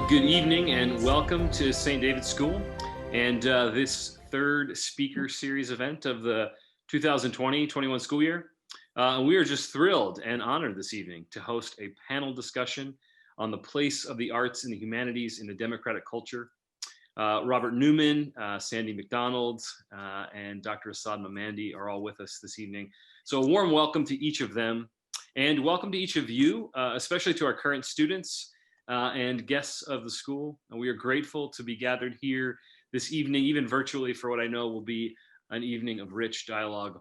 Well, good evening and welcome to St. David's School and this third speaker series event of the 2020-21 school year. We are just thrilled and honored this evening to host a panel discussion on the place of the arts and the humanities in a democratic culture. Robert Newman, Sandy McDonald, and Dr. Asad Mamandi are all with us this evening. So a warm welcome to each of them, and welcome to each of you, especially to our current students and guests of the school. And we are grateful to be gathered here this evening, even virtually, for what I know will be an evening of rich dialogue.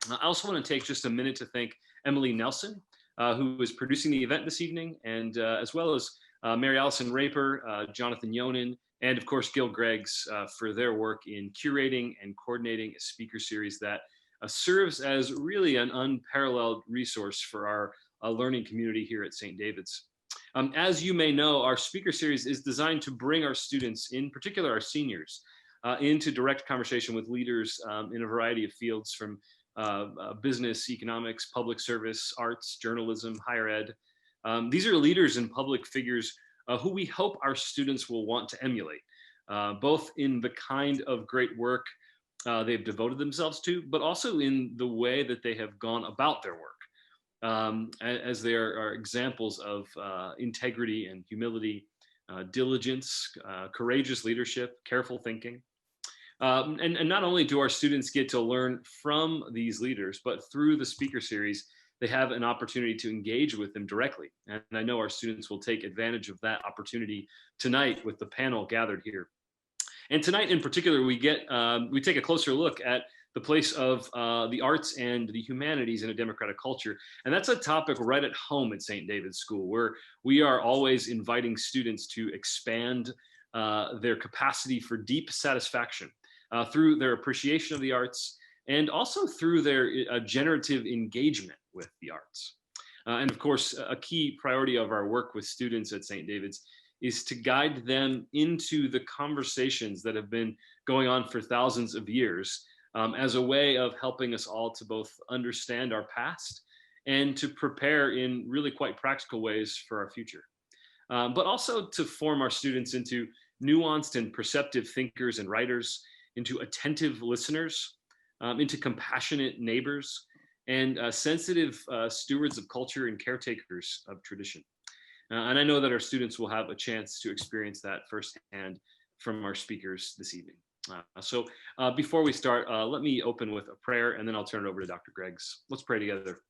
I also want to take just a minute to thank Emily Nelson, who is producing the event this evening, and as well as Mary Allison Raper, Jonathan Yonan, and of course Gil Greggs for their work in curating and coordinating a speaker series that serves as really an unparalleled resource for our learning community here at St. David's. As you may know, our speaker series is designed to bring our students, in particular our seniors, into direct conversation with leaders in a variety of fields, from business, economics, public service, arts, journalism, higher ed. These are leaders and public figures who we hope our students will want to emulate, both in the kind of great work they've devoted themselves to, but also in the way that they have gone about their work. As there are examples of integrity and humility, diligence, courageous leadership, careful thinking. And not only do our students get to learn from these leaders, but through the speaker series, they have an opportunity to engage with them directly. And I know our students will take advantage of that opportunity tonight with the panel gathered here. And tonight in particular, we take a closer look at the place of the arts and the humanities in a democratic culture. And that's a topic right at home at St. David's School, where we are always inviting students to expand their capacity for deep satisfaction through their appreciation of the arts, and also through their generative engagement with the arts. And of course, a key priority of our work with students at St. David's is to guide them into the conversations that have been going on for thousands of years, as a way of helping us all to both understand our past and to prepare in really quite practical ways for our future. But also to form our students into nuanced and perceptive thinkers and writers, into attentive listeners, into compassionate neighbors, and sensitive stewards of culture and caretakers of tradition. And I know that our students will have a chance to experience that firsthand from our speakers this evening. So before we start, let me open with a prayer, and then I'll turn it over to Dr. Greggs. Let's pray together.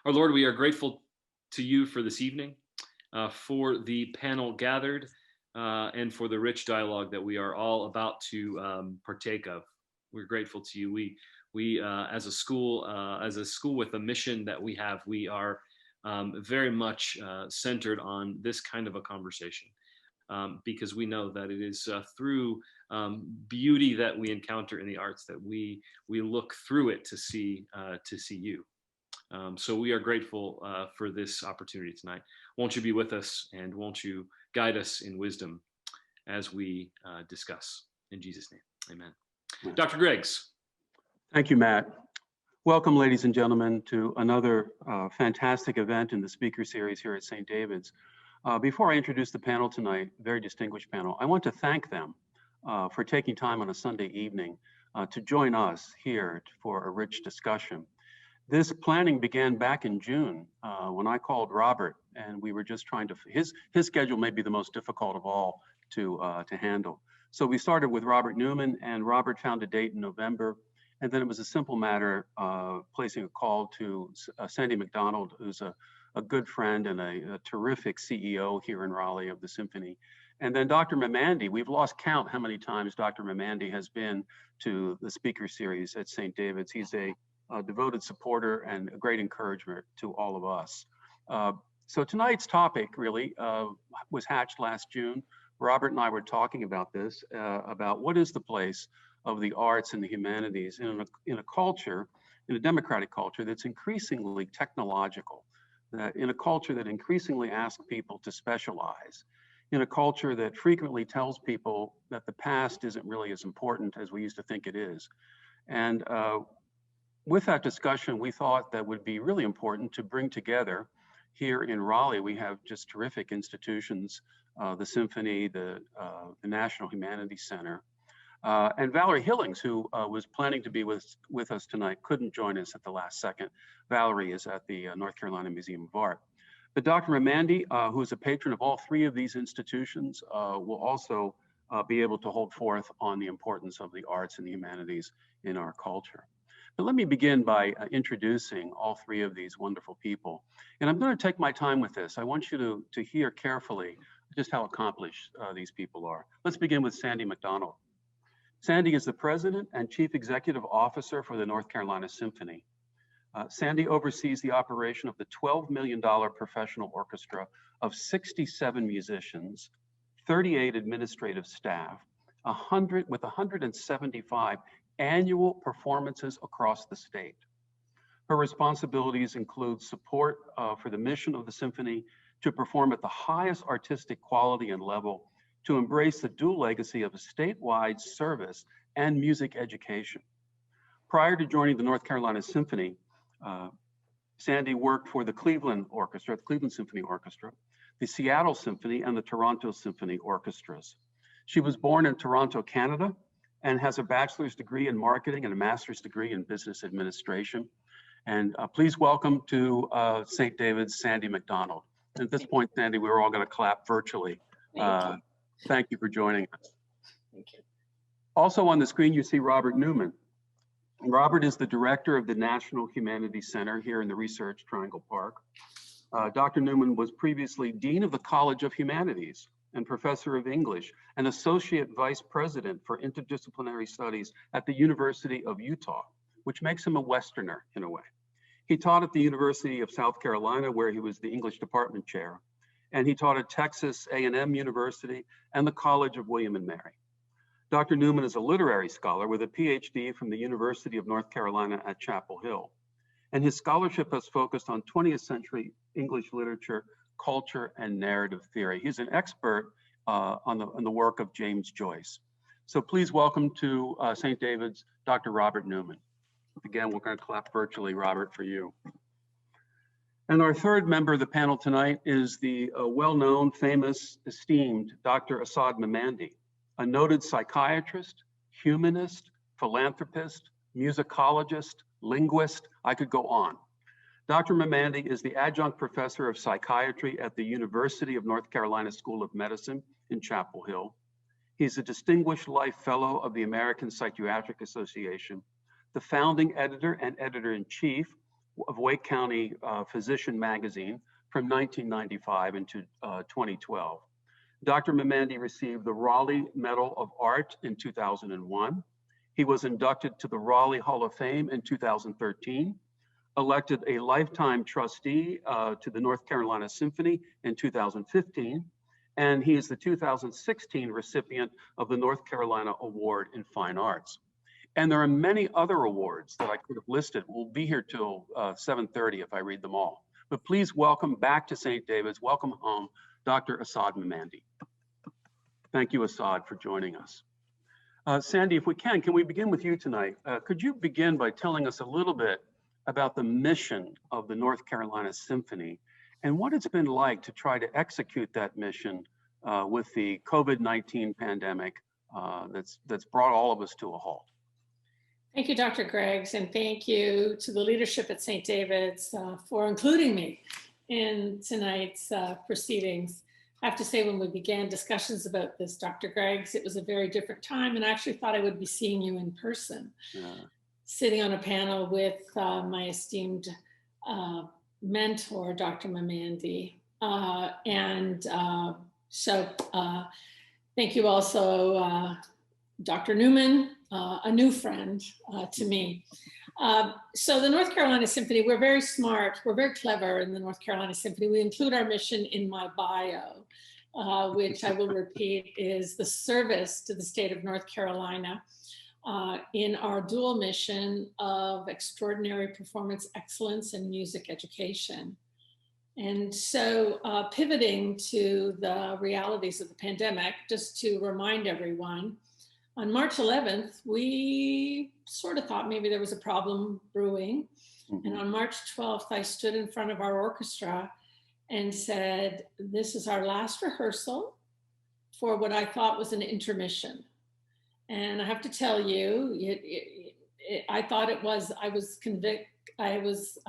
Our Lord, we are grateful to you for this evening, for the panel gathered, and for the rich dialogue that we are all about to partake of. We're grateful to you. We as a school with a mission that we have, we are very much centered on this kind of a conversation. Because we know that it is through beauty that we encounter in the arts that we look through it to see you. So we are grateful for this opportunity tonight. Won't you be with us, and won't you guide us in wisdom as we discuss? In Jesus' name, amen. Dr. Greggs. Thank you, Matt. Welcome, ladies and gentlemen, to another fantastic event in the speaker series here at St. David's. Before I introduce the panel tonight, very distinguished panel, I want to thank them for taking time on a Sunday evening to join us here for a rich discussion. This planning began back in June when I called Robert, and we were just trying to, his schedule may be the most difficult of all to handle. So we started with Robert Newman, and Robert found a date in November. And then it was a simple matter of placing a call to Sandy McDonald, who's a good friend and a terrific CEO here in Raleigh of the Symphony. And then Dr. Mamandi, we've lost count how many times Dr. Mamandi has been to the speaker series at St. David's. He's a devoted supporter and a great encouragement to all of us. So tonight's topic really was hatched last June. Robert and I were talking about this, about what is the place of the arts and the humanities in a culture, in a democratic culture that's increasingly technological, in a culture that increasingly asks people to specialize, in a culture that frequently tells people that the past isn't really as important as we used to think it is. And with that discussion, we thought that would be really important to bring together here in Raleigh, we have just terrific institutions, the Symphony, the National Humanities Center, and Valerie Hillings, who was planning to be with us tonight, couldn't join us at the last second. Valerie is at the North Carolina Museum of Art. But Dr. Mamandi, who is a patron of all three of these institutions, will also be able to hold forth on the importance of the arts and the humanities in our culture. But let me begin by introducing all three of these wonderful people. And I'm going to take my time with this. I want you to hear carefully just how accomplished these people are. Let's begin with Sandy McDonald. Sandy is the president and chief executive officer for the North Carolina Symphony. Sandy oversees the operation of the $12 million professional orchestra of 67 musicians, 38 administrative staff, 175 annual performances across the state. Her responsibilities include support for the mission of the symphony to perform at the highest artistic quality and level, to embrace the dual legacy of a statewide service and music education. Prior to joining the North Carolina Symphony, Sandy worked for the Cleveland Orchestra, the Cleveland Symphony Orchestra, the Seattle Symphony, and the Toronto Symphony Orchestras. She was born in Toronto, Canada, and has a bachelor's degree in marketing and a master's degree in business administration. And please welcome to St. David's, Sandy McDonald. And at this point, Sandy, we're all going to clap virtually. Thank you for joining us. Thank you. Also on the screen, you see Robert Newman. Robert is the director of the National Humanities Center here in the Research Triangle Park. Dr. Newman was previously Dean of the College of Humanities and Professor of English and Associate Vice President for Interdisciplinary Studies at the University of Utah, which makes him a Westerner in a way. He taught at the University of South Carolina, where he was the English Department Chair, and he taught at Texas A&M University and the College of William and Mary. Dr. Newman is a literary scholar with a PhD from the University of North Carolina at Chapel Hill. And his scholarship has focused on 20th century English literature, culture, and narrative theory. He's an expert on the work of James Joyce. So please welcome to St. David's, Dr. Robert Newman. Again, we're going to clap virtually, Robert, for you. And our third member of the panel tonight is the well-known, famous, esteemed Dr. Asad Mamandi, a noted psychiatrist, humanist, philanthropist, musicologist, linguist. I could go on. Dr. Mamandi is the adjunct professor of psychiatry at the University of North Carolina School of Medicine in Chapel Hill. He's a distinguished life fellow of the American Psychiatric Association, the founding editor and editor-in-chief of Wake County Physician Magazine from 1995 into 2012. Dr. Mamandi received the Raleigh Medal of Art in 2001. He was inducted to the Raleigh Hall of Fame in 2013, elected a lifetime trustee to the North Carolina Symphony in 2015, and he is the 2016 recipient of the North Carolina Award in Fine Arts. And there are many other awards that I could have listed. We'll be here till 7:30 if I read them all. But please welcome back to St. David's, welcome home, Dr. Asad Mamandi. Thank you, Asad, for joining us. Sandy, if we can we begin with you tonight? Could you begin by telling us a little bit about the mission of the North Carolina Symphony and what it's been like to try to execute that mission with the COVID-19 pandemic that's brought all of us to a halt? Thank you, Dr. Greggs, and thank you to the leadership at St. David's for including me in tonight's proceedings. I have to say, when we began discussions about this, Dr. Greggs, it was a very different time, and I actually thought I would be seeing you in person, sitting on a panel with my esteemed mentor, Dr. Mamandi. So thank you also, Dr. Newman, a new friend to me. So the North Carolina Symphony, we're very smart, we're very clever in the North Carolina Symphony. We include our mission in my bio, which I will repeat is the service to the state of North Carolina in our dual mission of extraordinary performance excellence and music education. And so pivoting to the realities of the pandemic, just to remind everyone, on March 11th, we sort of thought maybe there was a problem brewing. And on March 12th, I stood in front of our orchestra and said, this is our last rehearsal for what I thought was an intermission. And I have to tell you, I thought it was, I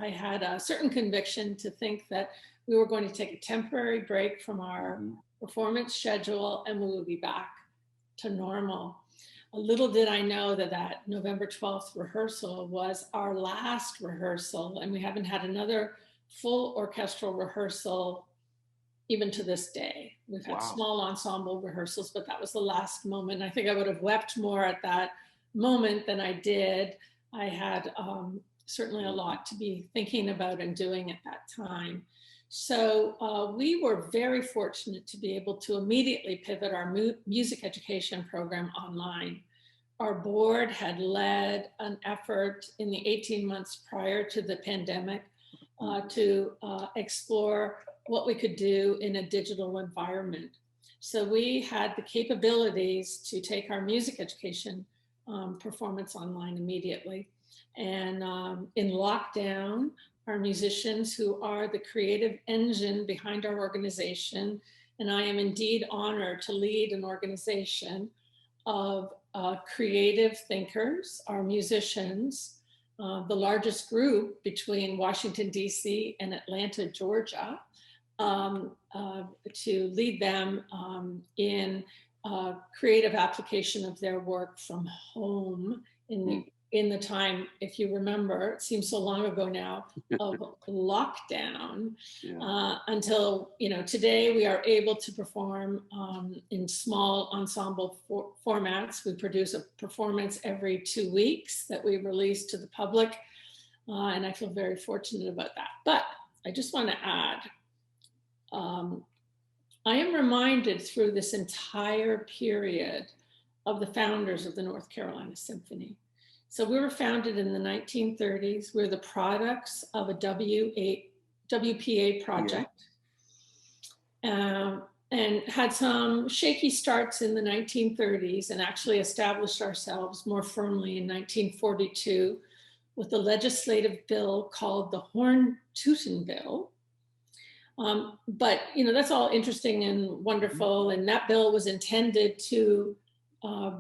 had a certain conviction to think that we were going to take a temporary break from our performance schedule and we would be back to normal. A little did I know that that November 12th rehearsal was our last rehearsal, and we haven't had another full orchestral rehearsal even to this day. We've had small ensemble rehearsals, but that was the last moment. I think I would have wept more at that moment than I did. I had certainly a lot to be thinking about and doing at that time. So we were very fortunate to be able to immediately pivot our music education program online. Our board had led an effort in the 18 months prior to the pandemic to explore what we could do in a digital environment. So we had the capabilities to take our music education performance online immediately. And in lockdown, our musicians, who are the creative engine behind our organization, and I am indeed honored to lead an organization of creative thinkers, our musicians, the largest group between Washington, D.C. and Atlanta, Georgia, to lead them in creative application of their work from home in the time, if you remember, it seems so long ago now, of lockdown, until, you know, today we are able to perform in small ensemble formats. We produce a performance every 2 weeks that we release to the public, and I feel very fortunate about that. But I just want to add, I am reminded through this entire period of the founders of the North Carolina Symphony. So we were founded in the 1930s. We're the products of a WPA project, and had some shaky starts in the 1930s, and actually established ourselves more firmly in 1942 with a legislative bill called the Horn-Tootin Bill. But you know, that's all interesting and wonderful, and that bill was intended to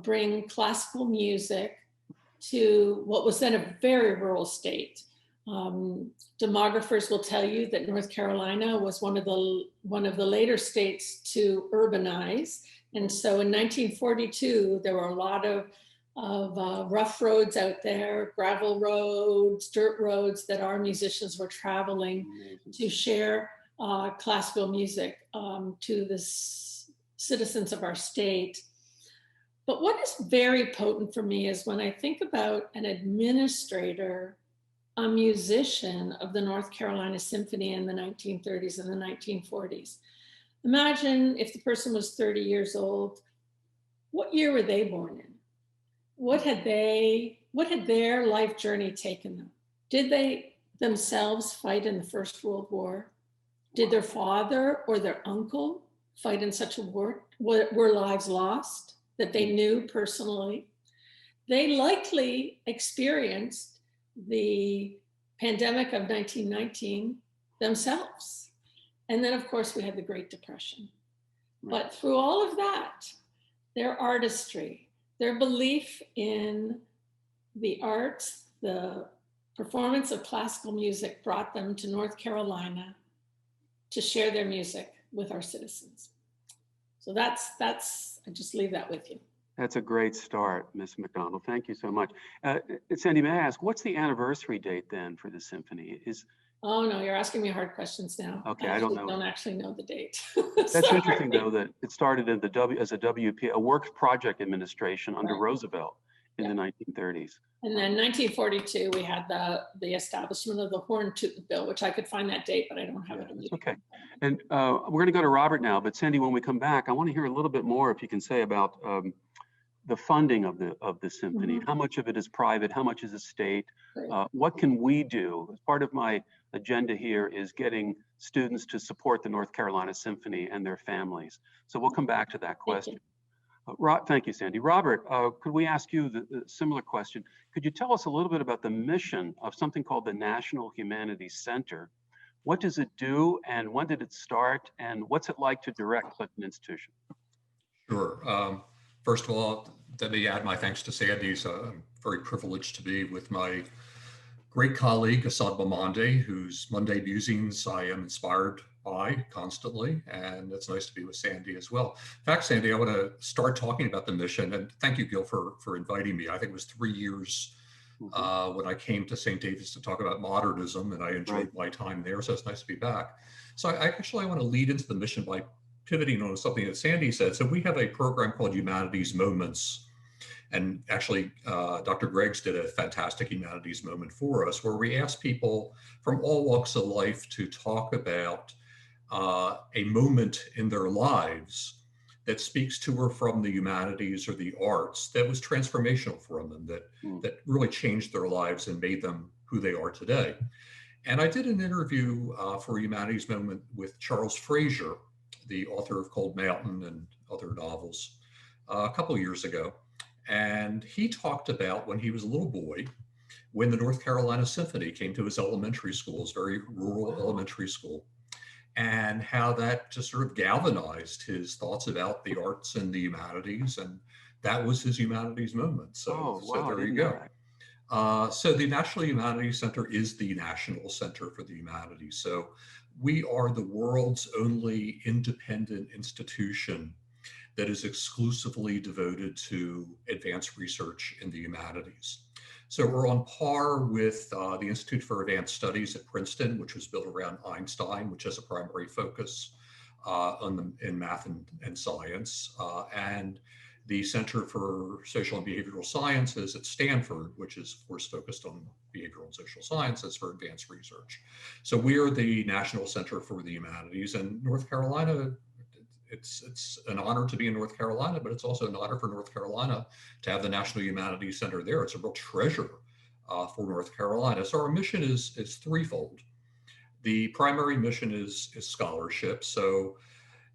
bring classical music to what was then a very rural state. Demographers will tell you that North Carolina was one of the later states to urbanize, and so in 1942 there were a lot of rough roads out there, gravel roads, dirt roads, that our musicians were traveling to share classical music to the citizens of our state. But what is very potent for me is when I think about an administrator, a musician of the North Carolina Symphony in the 1930s and the 1940s. Imagine if the person was 30 years old, what year were they born in? What had their life journey taken them? Did they themselves fight in the First World War? Did their father or their uncle fight in such a war? Were lives lost that they knew personally? They likely experienced the pandemic of 1919 themselves. And then of course we had the Great Depression. But through all of that, their artistry, their belief in the arts, the performance of classical music brought them to North Carolina to share their music with our citizens. So that's, I just leave that with you. That's a great start, Ms. McDonald. Thank you so much. Sandy, may I ask, what's the anniversary date then for the symphony? Oh no, you're asking me hard questions now. Okay, I don't know. Don't actually know the date. That's interesting though, that it started in as a WP, a Works Project Administration under Roosevelt in the 1930s. And then 1942, we had the establishment of the Horn-Tootin Bill, which I could find that date, but I don't have it. That's okay. And we're going to go to Robert now, but Sandy, when we come back, I want to hear a little bit more, if you can say, about the funding of the symphony. How much of it is private? How much is state? What can we do? As part of my agenda here is getting students to support the North Carolina Symphony and their families. So we'll come back to that question. Thank you, Sandy. Robert, could we ask you the similar question? Could you tell us a little bit about the mission of something called the National Humanities Center What does it do, and when did it start, and what's it like to direct Clinton Institution? Sure. First of all, let me add my thanks to Sandy's. I'm very privileged to be with my great colleague, Assad Bomande, whose Monday musings I am inspired by constantly. And it's nice to be with Sandy as well. In fact, Sandy, I want to start talking about the mission. And thank you, Gil, for inviting me. I think it was 3 years when I came to St. David's to talk about modernism, and I enjoyed my time there. So it's nice to be back. So I actually want to lead into the mission by pivoting on something that Sandy said. So we have a program called Humanities Moments. And actually, Dr. Greggs did a fantastic humanities moment for us, where we asked people from all walks of life to talk about a moment in their lives that speaks to or from the humanities or the arts that was transformational for them, that really changed their lives and made them who they are today. And I did an interview for Humanities Moment with Charles Frazier, the author of Cold Mountain and other novels, a couple of years ago. And he talked about when he was a little boy, when the North Carolina Symphony came to his elementary school, his very rural elementary school, and how that just sort of galvanized his thoughts about the arts and the humanities. And that was his humanities moment. So, so there you go. So the National Humanities Center is the national center for the humanities. So we are the world's only independent institution that is exclusively devoted to advanced research in the humanities. So we're on par with the Institute for Advanced Studies at Princeton, which was built around Einstein, which has a primary focus in math and science, and the Center for Social and Behavioral Sciences at Stanford, which is of course focused on behavioral and social sciences for advanced research. So we are the National Center for the Humanities, and North Carolina, it's an honor to be in North Carolina, but it's also an honor for North Carolina to have the National Humanities Center there. It's a real treasure for North Carolina. So our mission is threefold. The primary mission is scholarship. So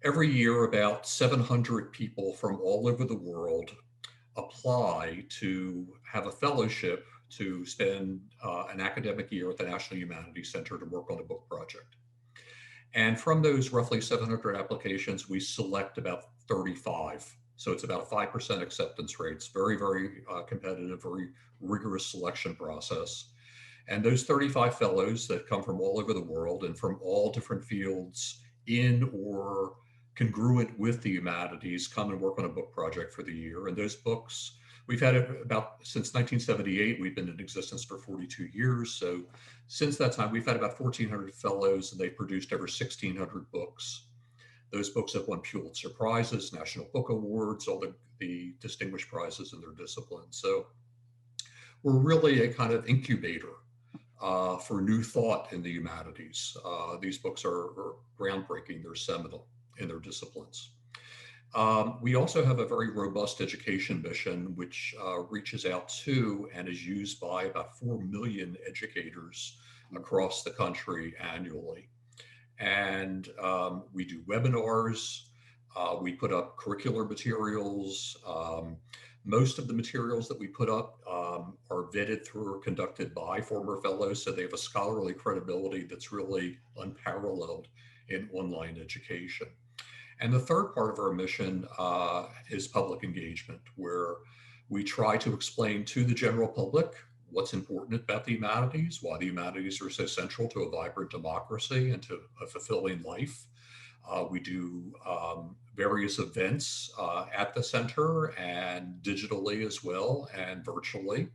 every year, about 700 people from all over the world apply to have a fellowship to spend an academic year at the National Humanities Center to work on a book project. And from those roughly 700 applications, we select about 35. So it's about a 5% acceptance rate. It's very, very competitive, very rigorous selection process. And those 35 fellows that come from all over the world and from all different fields in or congruent with the humanities come and work on a book project for the year. And those books, we've had it about since 1978. We've been in existence for 42 years. So since that time, we've had about 1,400 fellows, and they've produced over 1,600 books. Those books have won Pulitzer Prizes, National Book Awards, all the distinguished prizes in their discipline. So we're really a kind of incubator for new thought in the humanities. These books are groundbreaking, they're seminal in their disciplines. We also have a very robust education mission, which reaches out to and is used by about 4 million educators across the country annually. And we do webinars, we put up curricular materials. Most of the materials that we put up are vetted through or conducted by former fellows, so they have a scholarly credibility that's really unparalleled in online education. And the third part of our mission is public engagement, where we try to explain to the general public what's important about the humanities, why the humanities are so central to a vibrant democracy and to a fulfilling life. We do various events at the center and digitally as well and virtually.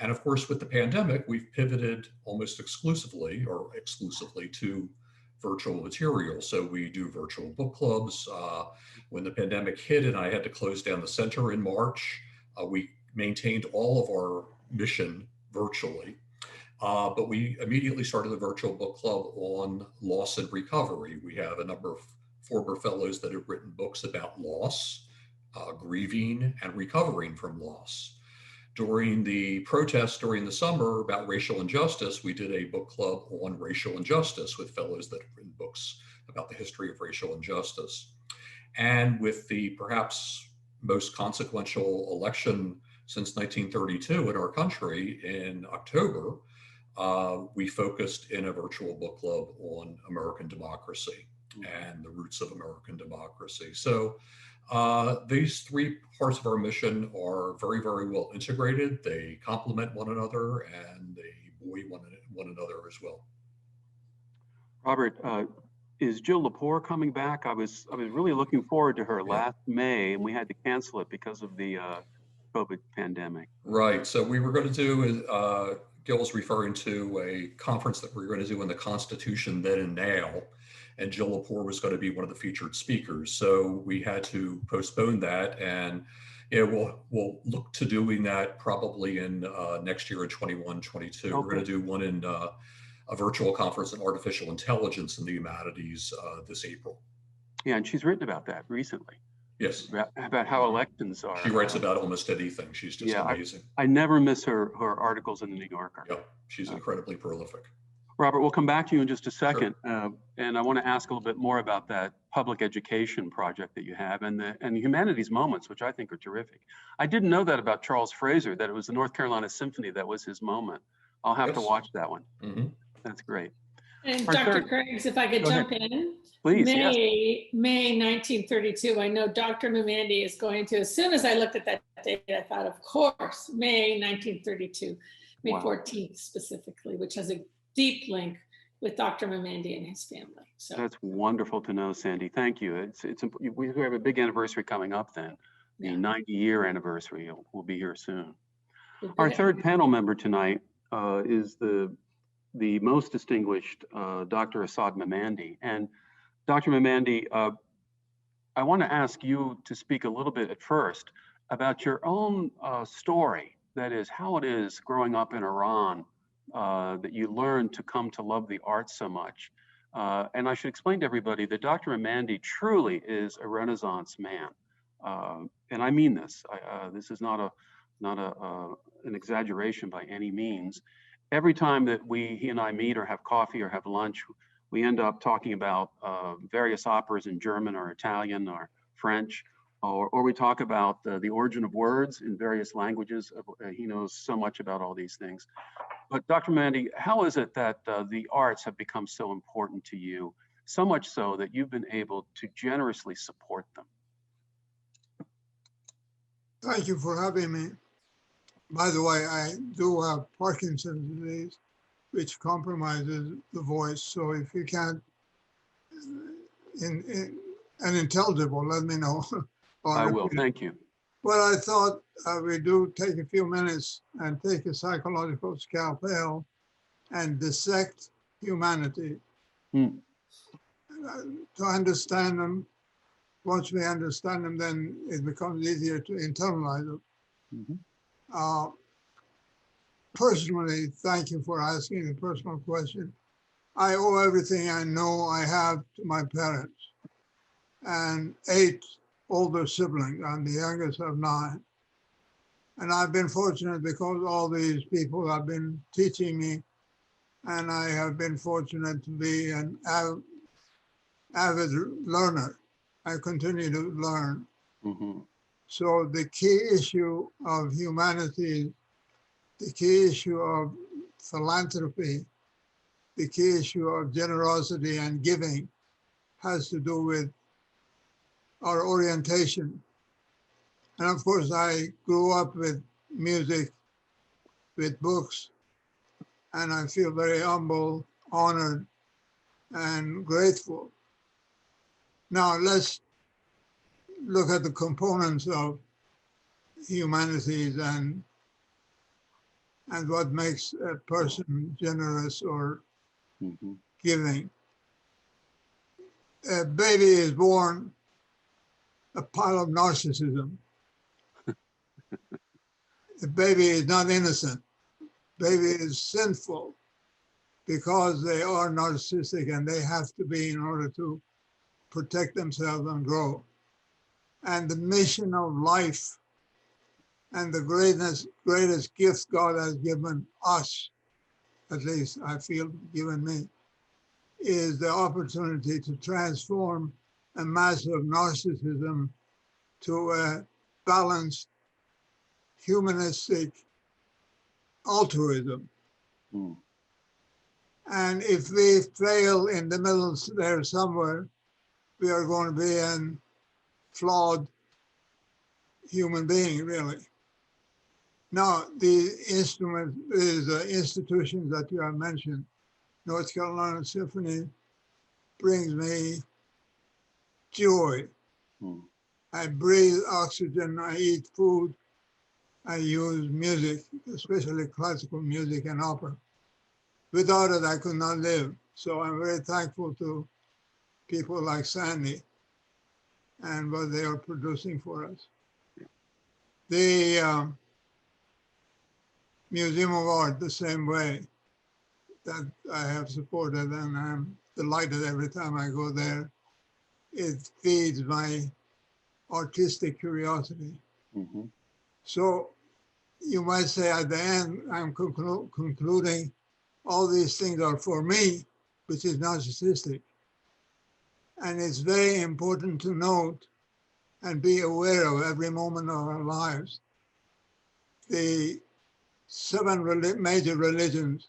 And of course, with the pandemic, we've pivoted almost exclusively to virtual material. So we do virtual book clubs. When the pandemic hit and I had to close down the center in March, we maintained all of our mission virtually. But we immediately started a virtual book club on loss and recovery. We have a number of former fellows that have written books about loss, grieving, and recovering from loss. During the protests during the summer about racial injustice, we did a book club on racial injustice with fellows that have written books about the history of racial injustice. And with the perhaps most consequential election since 1932 in our country in October, we focused in a virtual book club on American democracy and the roots of American democracy. So these three parts of our mission are very, very well integrated. They complement one another and they buoy one another as well. Robert, is Jill Lepore coming back? I was really looking forward to her last May, and we had to cancel it because of the COVID pandemic. Right. So we were going to do, Gil was referring to a conference that we were going to do on the Constitution then and now, and Jill Lepore was going to be one of the featured speakers. So we had to postpone that, and we'll look to doing that probably in next year in 21, 22. Okay. We're going to do one in a virtual conference on artificial intelligence in the humanities this April. Yeah, and she's written about that recently. Yes. About how elections are. She writes about almost anything. She's just amazing. I never miss her articles in the New Yorker. Yeah, she's incredibly prolific. Robert, we'll come back to you in just a second. Sure. And I want to ask a little bit more about that public education project that you have and the humanities moments, which I think are terrific. I didn't know that about Charles Fraser, that it was the North Carolina Symphony that was his moment. I'll have to watch that one. Mm-hmm. That's great. And Dr. Craigs, if I could jump in. Please, May 1932, I know Dr. Numandi is going to, as soon as I looked at that date, I thought, of course, May 1932, May 14th specifically, which has a deep link with Dr. Numandi and his family. So that's wonderful to know, Sandy. Thank you. We have a big anniversary coming up then. The 90-year anniversary will be here soon. Our third panel member tonight is the most distinguished Dr. Asad Mamandi. And Dr. Mamandi, I want to ask you to speak a little bit at first about your own story. That is, how it is growing up in Iran that you learned to come to love the arts so much. And I should explain to everybody that Dr. Mamandi truly is a Renaissance man. And I mean this. This is not an exaggeration by any means. Every time that he and I meet or have coffee or have lunch, we end up talking about various operas in German or Italian or French, or we talk about the origin of words in various languages. He knows so much about all these things. But Dr. Mamandi, how is it that the arts have become so important to you, so much so that you've been able to generously support them? Thank you for having me. By the way, I do have Parkinson's disease, which compromises the voice. So if you can't, unintelligible, let me know. I will, thank you. Well, I thought we do take a few minutes and take a psychological scalpel and dissect humanity to understand them. Once we understand them, then it becomes easier to internalize them. Mm-hmm. Personally, thank you for asking a personal question. I owe everything I know I have to my parents and 8 older siblings. I'm the youngest of 9. And I've been fortunate because all these people have been teaching me, and I have been fortunate to be an avid learner. I continue to learn. Mm-hmm. So the key issue of humanity, the key issue of philanthropy, the key issue of generosity and giving has to do with our orientation. And of course, I grew up with music, with books, and I feel very humble, honored, and grateful. Now let's look at the components of humanities and what makes a person generous or giving. A baby is born a pile of narcissism. The baby is not innocent. Baby is sinful because they are narcissistic and they have to be in order to protect themselves and grow. And the mission of life and the greatest gift God has given us, at least I feel given me, is the opportunity to transform a massive narcissism to a balanced humanistic altruism. And if we fail in the middle there somewhere, we are going to be a flawed human being, really. Now, the institutions that you have mentioned, North Carolina Symphony, brings me joy. I breathe oxygen, I eat food, I use music, especially classical music and opera. Without it, I could not live. So I'm very thankful to people like Sandy and what they are producing for us. The Museum of Art, the same way, that I have supported, and I'm delighted every time I go there. It feeds my artistic curiosity. So you might say at the end, I'm concluding all these things are for me, which is narcissistic. And it's very important to note and be aware of every moment of our lives. The 7 major religions,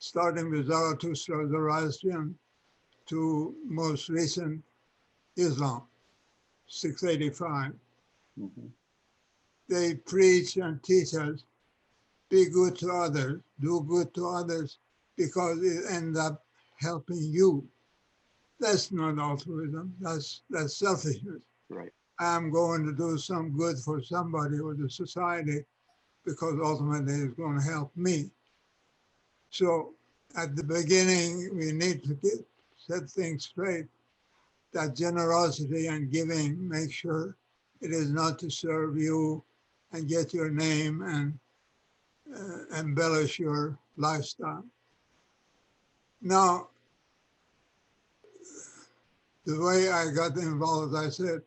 starting with Zarathustra, Zoroastrian, to most recent Islam, 685. They preach and teach us, be good to others, do good to others, because it ends up helping you. That's not altruism, that's selfishness. Right. I'm going to do some good for somebody or the society because ultimately it's going to help me. So at the beginning, we need to set things straight, that generosity and giving, make sure it is not to serve you and get your name and embellish your lifestyle. Now, the way I got involved, as I said,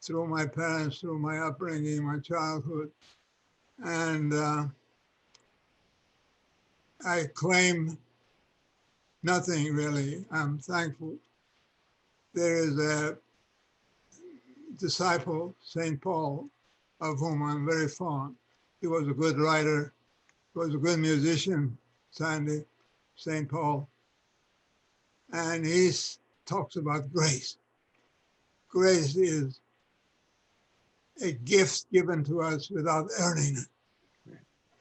through my parents, through my upbringing, my childhood, and I claim nothing really. I'm thankful. There is a disciple, St. Paul, of whom I'm very fond. He was a good writer, he was a good musician, Sandy, St. Paul. And he talks about grace. Grace is a gift given to us without earning it.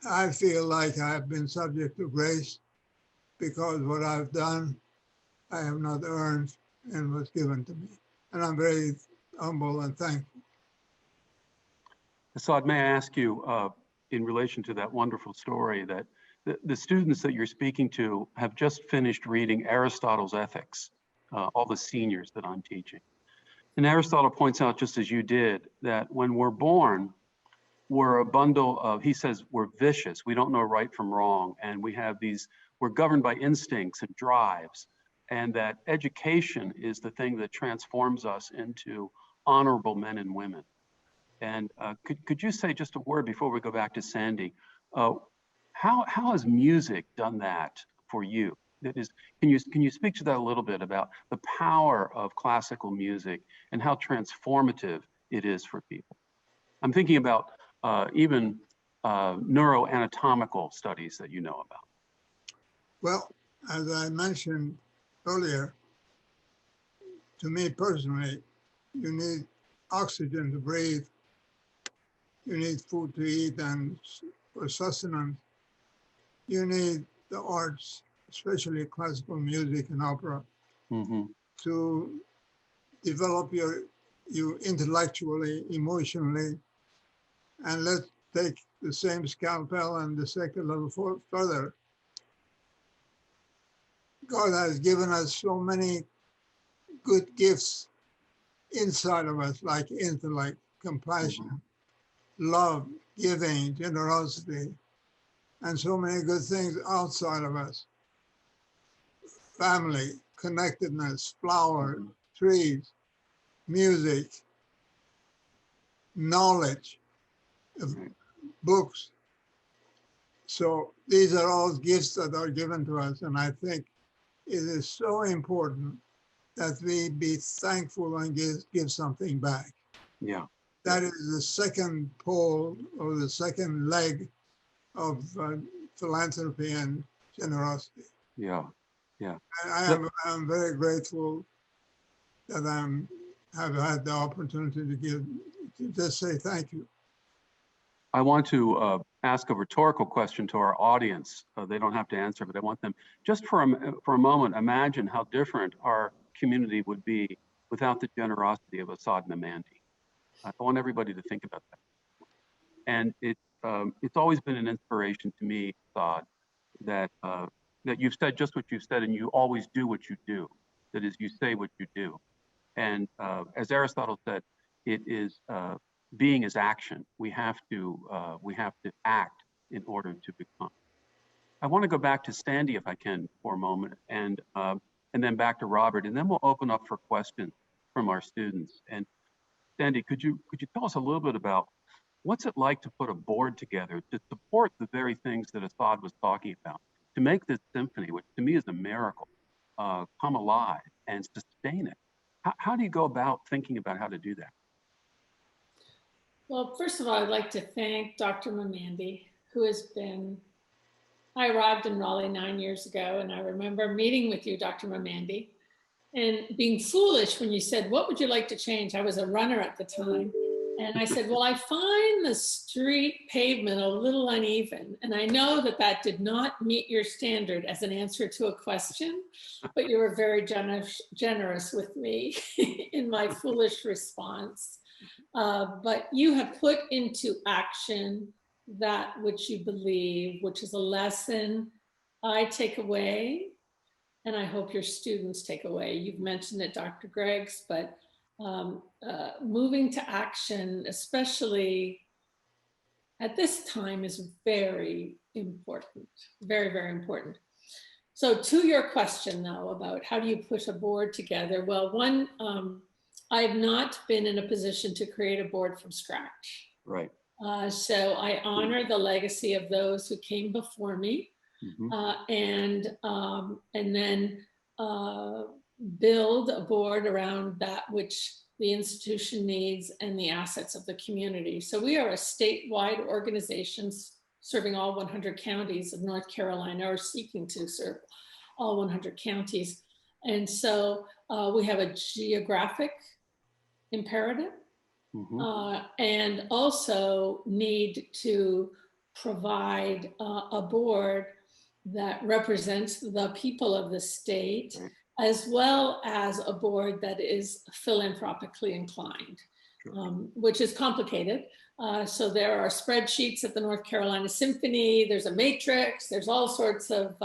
I feel like I've been subject to grace because what I've done, I have not earned and was given to me. And I'm very humble and thankful. Assad, may I ask you, in relation to that wonderful story, that the students that you're speaking to have just finished reading Aristotle's Ethics, all the seniors that I'm teaching. And Aristotle points out, just as you did, that when we're born, we're a bundle of, he says, we're vicious. We don't know right from wrong. And we have these, we're governed by instincts and drives. And that education is the thing that transforms us into honorable men and women. And could you say just a word before we go back to Sandy? How has music done that for you? That is, can you speak to that a little bit about the power of classical music and how transformative it is for people? I'm thinking about even neuroanatomical studies that you know about. Well, as I mentioned earlier, to me personally, you need oxygen to breathe. You need food to eat and for sustenance. You need the arts, especially classical music and opera, to develop you intellectually, emotionally. And let's take the same scalpel and dissect a little further. God has given us so many good gifts inside of us, like intellect, compassion, love, giving, generosity, and so many good things outside of us. Family, connectedness, flowers, trees, music, knowledge, books. So these are all gifts that are given to us. And I think it is so important that we be thankful and give something back. Yeah. That is the second pole or the second leg of philanthropy and generosity. Yeah, yeah. And I'm very grateful that have had the opportunity to just say thank you. I want to ask a rhetorical question to our audience. They don't have to answer, but I want them just for a moment, imagine how different our community would be without the generosity of Assad Mamandi. I want everybody to think about that. And it's always been an inspiration to me, Assad, that you've said just what you've said, and you always do what you do. That is, you say what you do. And as Aristotle said, it is being is action. We have to act in order to become. I want to go back to Sandy, if I can, for a moment, and then back to Robert, and then we'll open up for questions from our students. And Sandy, could you tell us a little bit about what's it like to put a board together to support the very things that Assad was talking about, to make this symphony, which to me is a miracle, come alive and sustain it? How do you go about thinking about how to do that? Well, first of all, I'd like to thank Dr. Mamandi, who has been, I arrived in Raleigh 9 years ago, and I remember meeting with you, Dr. Mamandi, and being foolish when you said, what would you like to change? I was a runner at the time. And I said, well, I find the street pavement a little uneven. And I know that that did not meet your standard as an answer to a question, but you were very generous with me in my foolish response. But you have put into action that which you believe, which is a lesson I take away, and I hope your students take away. You've mentioned it, Dr. Greggs, but moving to action, especially at this time, is very important, very, very important. So to your question though, about how do you put a board together? Well, one, I've not been in a position to create a board from scratch. Right. So I honor the legacy of those who came before me, and then build a board around that which the institution needs and the assets of the community. So we are a statewide organization serving all 100 counties of North Carolina, or seeking to serve all 100 counties. And so we have a geographic imperative, and also need to provide a board that represents the people of the state, as well as a board that is philanthropically inclined, which is complicated. So there are spreadsheets at the North Carolina Symphony, there's a matrix, there's all sorts of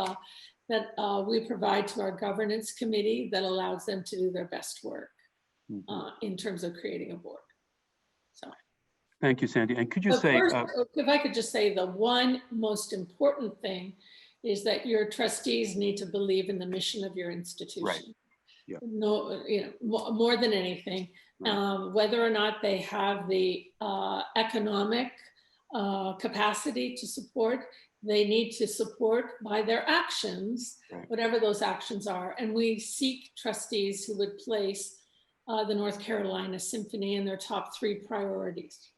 that we provide to our governance committee that allows them to do their best work in terms of creating a board. So. Thank you, Sandy. And could you say, first, if I could just say, the one most important thing is that your trustees need to believe in the mission of your institution. Right. Yeah. No, more than anything, whether or not they have the economic capacity to support, they need to support by their actions, whatever those actions are. And we seek trustees who would place the North Carolina Symphony in their top 3 priorities,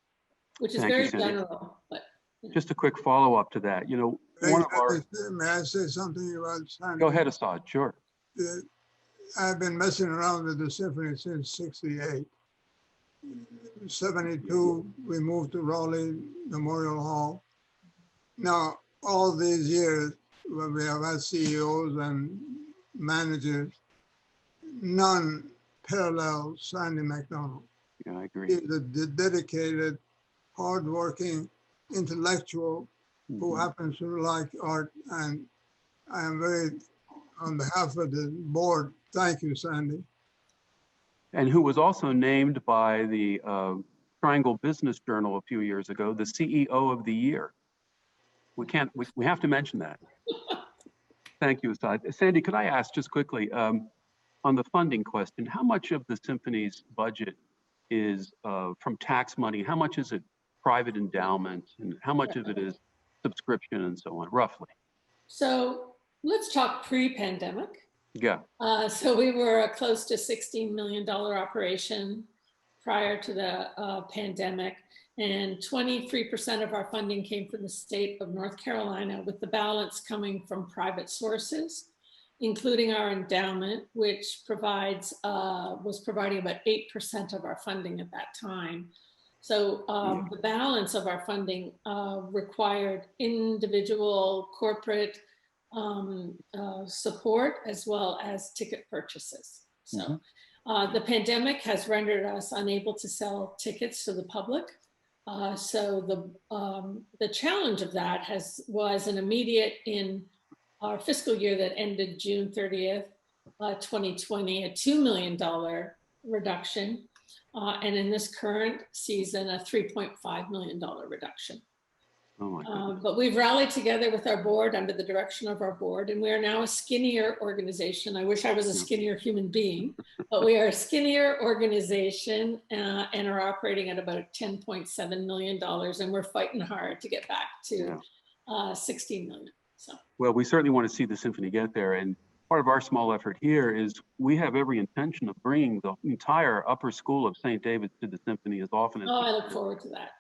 which is very general, but. Just a quick follow-up to that. One of our... May I say something about Sandy? Go ahead, Assad, sure. I've been messing around with the symphony since '68. 72, we moved to Raleigh Memorial Hall. Now, all these years, when we have had CEOs and managers, none parallel Sandy McDonald. Yeah, I agree. He's a dedicated, hardworking intellectual who happens to like art, and I am very, on behalf of the board, thank you, Sandy. And who was also named by the Triangle Business Journal a few years ago, the CEO of the year. We have to mention that. Thank you, Assad. Sandy, could I ask just quickly, on the funding question, how much of the symphony's budget is from tax money? How much is it private endowment, and how much of it is subscription and so on, roughly? So let's talk pre-pandemic. Yeah. So we were a close to $16 million operation prior to the pandemic, and 23% of our funding came from the state of North Carolina, with the balance coming from private sources. including our endowment, which was providing about 8% of our funding at that time. So the balance of our funding required individual corporate support as well as ticket purchases. So the pandemic has rendered us unable to sell tickets to the public. So the challenge of that was an immediate in our fiscal year that ended June 30th, 2020, a $2 million reduction. And in this current season, a $3.5 million reduction. Oh my goodness. But we've rallied together with our board under the direction of our board, and we are now a skinnier organization. I wish I was a skinnier human being, but we are a skinnier organization and are operating at about $10.7 million, and we're fighting hard to get back to 16 million. So. Well, we certainly want to see the symphony get there, and part of our small effort here is we have every intention of bringing the entire upper school of St. David's to the symphony as often as. Oh, I look forward to that.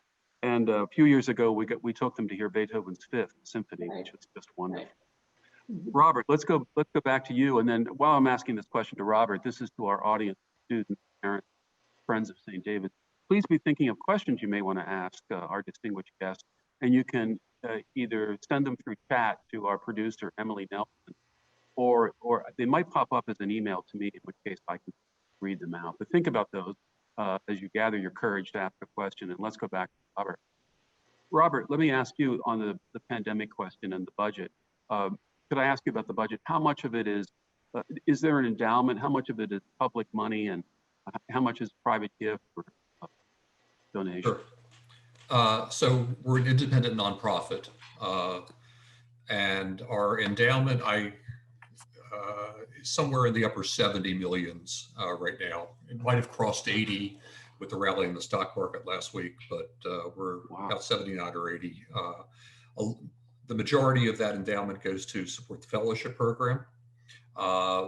And a few years ago, we took them to hear Beethoven's Fifth Symphony, Right. which was just wonderful. Right. Robert, let's go back to you. And then while I'm asking this question to Robert, this is to our audience, students, parents, friends of St. David's. Please be thinking of questions you may want to ask our distinguished guests, and you can either send them through chat to our producer, Emily Nelson, or they might pop up as an email to me, in which case I can read them out. But think about those as you gather your courage to ask a question. And let's go back to Robert. Robert, let me ask you on the pandemic question and the budget. Could I ask you about the budget? How much of it is there an endowment? How much of it is public money? And how much is private gift or donation? Sure. So we're an independent nonprofit. And our endowment, somewhere in the upper 70 millions right now. It might have crossed 80 with the rally in the stock market last week, but we're about 79 or 80. The majority of that endowment goes to support the fellowship program.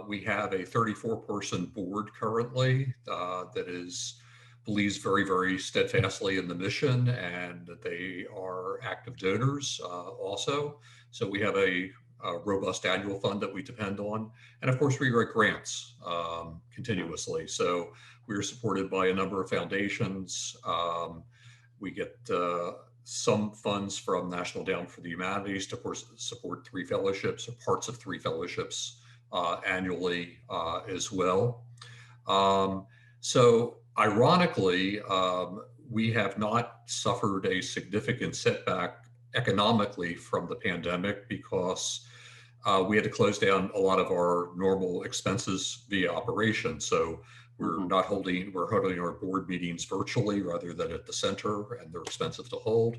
We have a 34-person board currently that believes very, very steadfastly in the mission, and that they are active donors also. So we have a robust annual fund that we depend on. And of course, we write grants continuously. So we're supported by a number of foundations. We get some funds from National Endowment for the Humanities to, of course, support 3 fellowships or parts of 3 fellowships annually as well. So ironically, we have not suffered a significant setback economically from the pandemic because we had to close down a lot of our normal expenses via operation. So we're holding our board meetings virtually rather than at the center, and they're expensive to hold.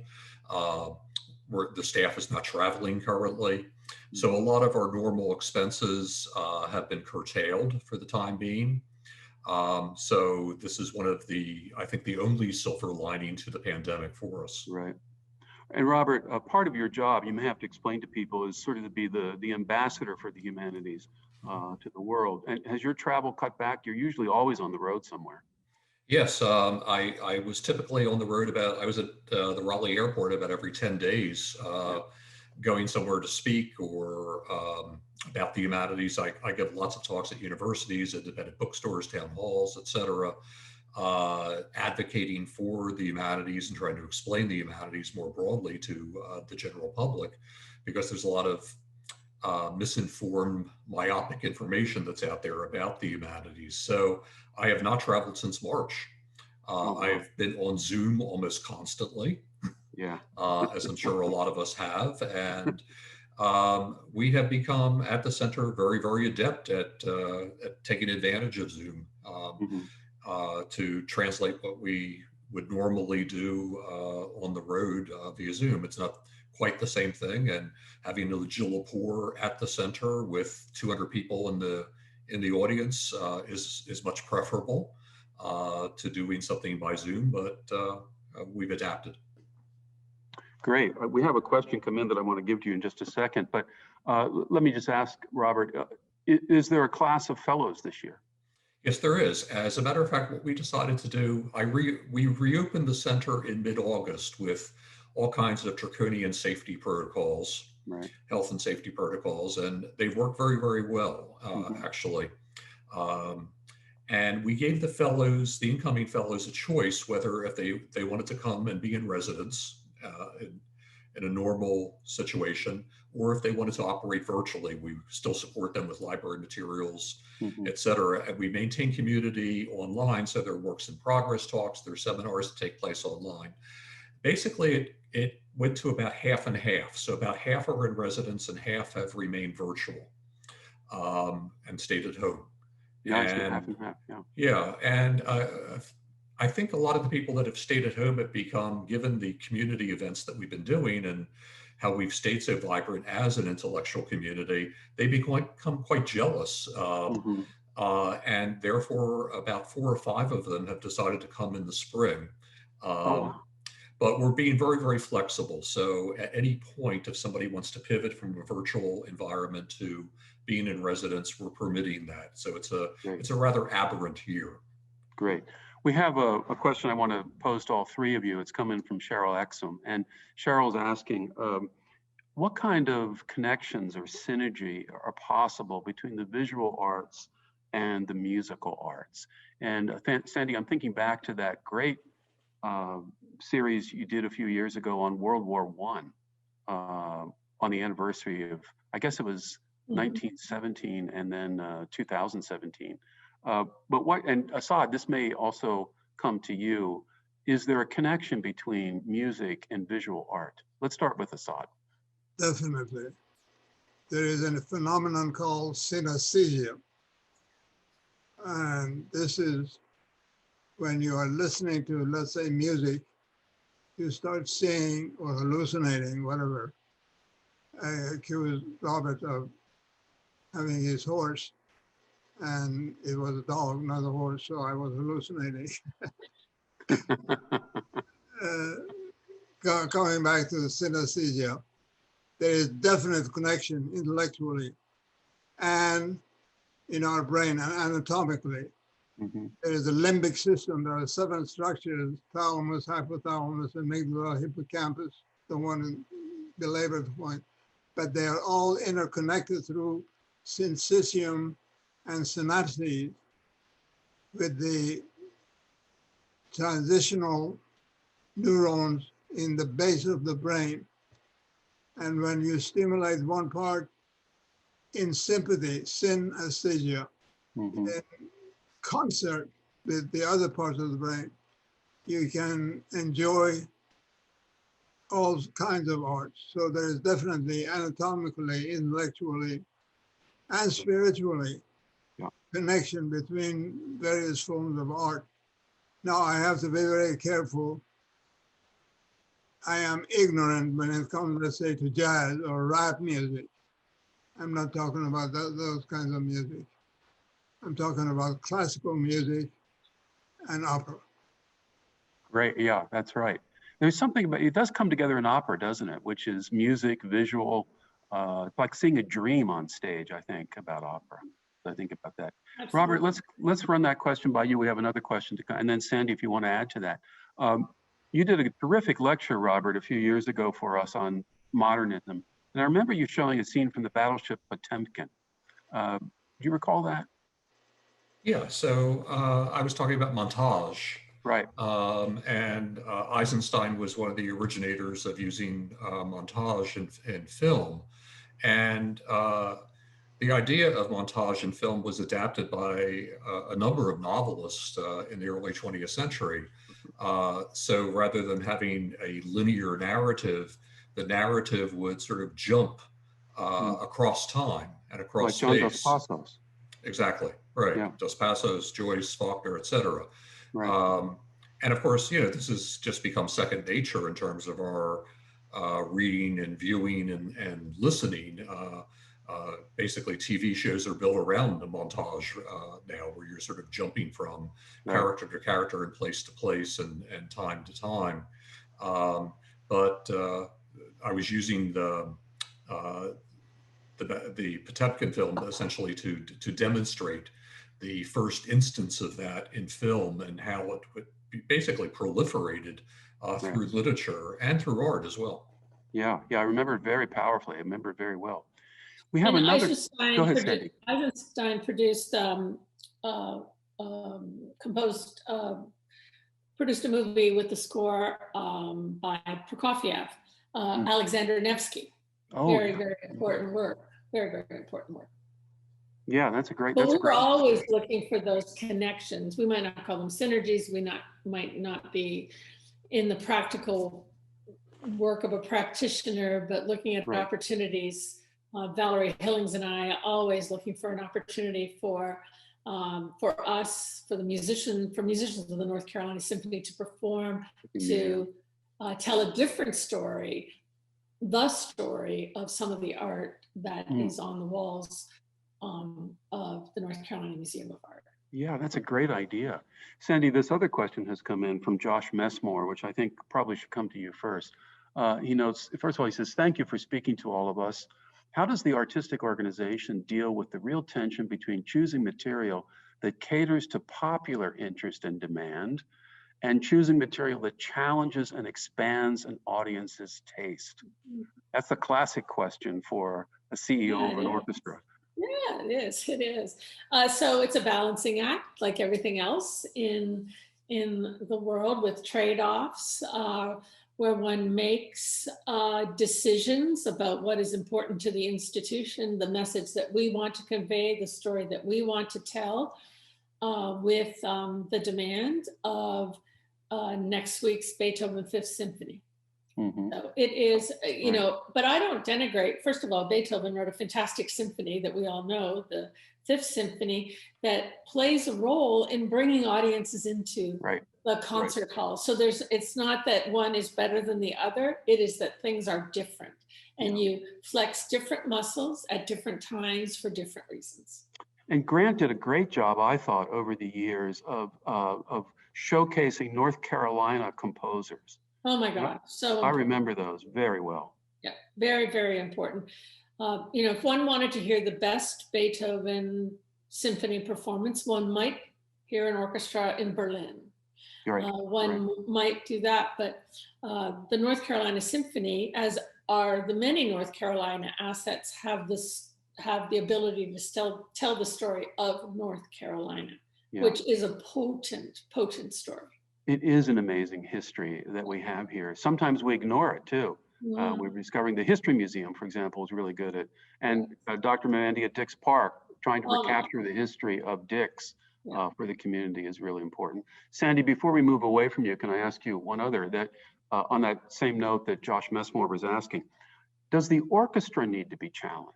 The staff is not traveling currently. So a lot of our normal expenses have been curtailed for the time being. So this is one of I think the only silver lining to the pandemic for us. Right. And Robert, part of your job, you may have to explain to people, is sort of to be the ambassador for the humanities to the world. And has your travel cut back? You're usually always on the road somewhere. Yes, I was typically on the road I was at the Raleigh airport about every 10 days, going somewhere to speak or about the humanities. I give lots of talks at universities, at independent bookstores, town halls, et cetera, advocating for the humanities and trying to explain the humanities more broadly to the general public, because there's a lot of misinformed, myopic information that's out there about the humanities. So I have not traveled since March. I've been on Zoom almost constantly, as I'm sure a lot of us have. And we have become at the center very, very adept at taking advantage of Zoom to translate what we would normally do on the road via Zoom. It's not quite the same thing, and having a Jalapur at the center with 200 people in the audience is much preferable to doing something by Zoom, but we've adapted. Great. We have a question come in that I want to give to you in just a second, but let me just ask, Robert, is there a class of fellows this year? Yes, there is. As a matter of fact, what we decided to do, we reopened the center in mid-August with all kinds of draconian safety protocols. Right. health and safety protocols, and they've worked very, very well, Mhm. actually. Um, and we gave the incoming fellows, a choice whether if they wanted to come and be in residence in a normal situation, or if they wanted to operate virtually. We still support them with library materials, Mhm. et cetera. And we maintain community online, so there are works in progress talks, there are seminars that take place online. Basically, it went to about half and half. So about half are in residence and half have remained virtual and stayed at home. Nice, so half And and half, yeah. yeah, and I think a lot of the people that have stayed at home have become, given the community events that we've been doing and how we've stayed so vibrant as an intellectual community, they become quite jealous. Mhm. And therefore, about 4 or 5 of them have decided to come in the spring. Oh, wow. But we're being very, very flexible. So at any point, if somebody wants to pivot from a virtual environment to being in residence, we're permitting that. So Great. it's a rather aberrant year. Great. We have a question I want to pose to all three of you. It's coming from Cheryl Exum. And Cheryl's asking, what kind of connections or synergy are possible between the visual arts and the musical arts? And Sandy, I'm thinking back to that great series you did a few years ago on World War I, on the anniversary of, I guess it was 1917 and then 2017. But what, and Assad, this may also come to you. Is there a connection between music and visual art? Let's start with Assad. Definitely. There is a phenomenon called synesthesia. And this is when you are listening to, let's say, music, you start seeing or hallucinating, whatever. I accused Robert of having his horse, and it was a dog, not a horse, so I was hallucinating. Coming back to the synesthesia, there is definite connection intellectually and in our brain and anatomically. Mm-hmm. There is a limbic system. There are 7 structures: thalamus, hypothalamus, amygdala, hippocampus. Don't want to belabor the point, but they are all interconnected through syncytium and synapses with the transitional neurons in the base of the brain. And when you stimulate one part in sympathy, synesthesia, Mm-hmm. in concert with the other parts of the brain, you can enjoy all kinds of arts. So there is definitely anatomically, intellectually, and spiritually connection between various forms of art. Now I have to be very careful. I am ignorant when it comes, let's say, to jazz or rap music. I'm not talking about those kinds of music. I'm talking about classical music and opera. Great, yeah, that's right. There's something about, it does come together in opera, doesn't it? Which is music, visual, like seeing a dream on stage, I think, about opera. I think about that. Absolutely. Robert, let's run that question by you. We have another question to come, and then Sandy, if you want to add to that. You did a terrific lecture, Robert, a few years ago for us on modernism. And I remember you showing a scene from the battleship Potemkin. Do you recall that? Yeah, so I was talking about Montage. Right. And Eisenstein was one of the originators of using montage in film. And the idea of montage in film was adapted by a number of novelists in the early 20th century. So rather than having a linear narrative, the narrative would sort of jump across time and across Like John Dos space. Passos. Exactly, right. Yeah. Dos Passos, Joyce, Faulkner, et cetera. Right. And of course, this has just become second nature in terms of our reading and viewing and listening. Basically, TV shows are built around the montage now, where you're sort of jumping from character to character and place to place and time to time. But I was using the Potemkin film essentially to demonstrate the first instance of that in film and how it basically proliferated through literature and through art as well. Yeah, yeah, I remember it very powerfully. I remember it very well. We have And another. Go ahead, Eisenstein, Sandy. Eisenstein produced, composed, produced a movie with the score by Prokofiev, Alexander Nevsky. Oh, Very, yeah. very important work. Very, very important work. Yeah, that's a great. But That's we a were great. always looking for those connections. We might not call them synergies. Might not be in the practical work of a practitioner, but looking at Right. opportunities. Valerie Hillings and I are always looking for an opportunity for us, for musicians of the North Carolina Symphony to perform, to tell a different story, the story of some of the art that is on the walls of the North Carolina Museum of Art. Yeah, that's a great idea. Sandy, this other question has come in from Josh Messmore, which I think probably should come to you first. He notes, first of all, he says, thank you for speaking to all of us. How does the artistic organization deal with the real tension between choosing material that caters to popular interest and demand and choosing material that challenges and expands an audience's taste? That's the classic question for a CEO of an orchestra. Yeah, it is. It is. So it's a balancing act, like everything else in the world, with trade-offs, where one makes decisions about what is important to the institution, the message that we want to convey, the story that we want to tell, with the demand of next week's Beethoven Fifth Symphony. So it is, you know, but I don't denigrate. First of all, Beethoven wrote a fantastic symphony that we all know, the Fifth Symphony, that plays a role in bringing audiences into the concert hall. So it's not that one is better than the other. It is that things are different, and you flex different muscles at different times for different reasons. And Grant did a great job, I thought, over the years of showcasing North Carolina composers. Oh my God, so important. I remember those very well. Yeah, very, very important. You know, if one wanted to hear the best Beethoven symphony performance, one might hear an orchestra in Berlin. One might do that, but the North Carolina Symphony, as are the many North Carolina assets, have the ability to tell the story of North Carolina, which is a potent story. It is an amazing history that we have here. Sometimes we ignore it too. We're discovering the History Museum, for example, is really good at, and Dr. Mandy at Dix Park, trying to recapture the history of Dix for the community is really important. Sandy, before we move away from you, can I ask you one other, that on that same note that Josh Messmore was asking, does the orchestra need to be challenged?